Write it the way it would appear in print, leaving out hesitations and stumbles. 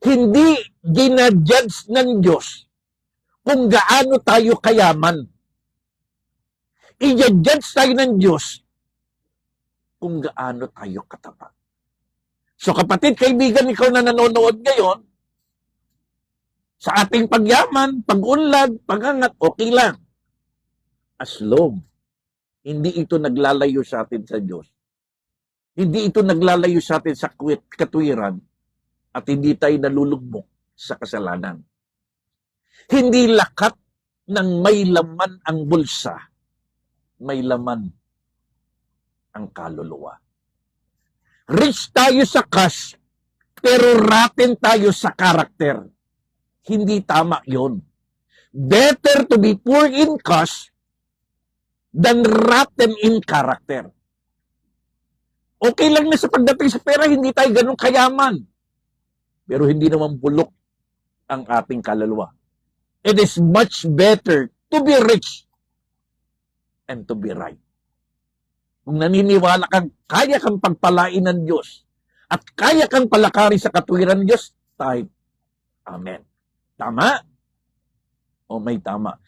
Hindi ginajudge ng Diyos kung gaano tayo kayaman. I-judge tayo ng Diyos kung gaano tayo katapat. So kapatid, kaibigan, ikaw na nanonood ngayon, sa ating pagyaman, pag-unlad, pagangat, okay lang. As long, hindi ito naglalayo sa atin sa Diyos. Hindi ito naglalayo sa atin sa katwiran at hindi tayo nalulugmok sa kasalanan. Hindi lakat ng may laman ang bulsa, may laman ang kaluluwa. Rich tayo sa cash, pero rotten tayo sa karakter. Hindi tama yon. Better to be poor in cash than rotten in character. Okay lang na sa pagdating sa pera, hindi tayo ganun kayaman. Pero hindi naman bulok ang ating kaluluwa. It is much better to be rich and to be right. Kung naniniwala kang kaya kang pagpalain ng Diyos at kaya kang palakarin sa katwiran ng Diyos, type Amen. Tama? O may tama.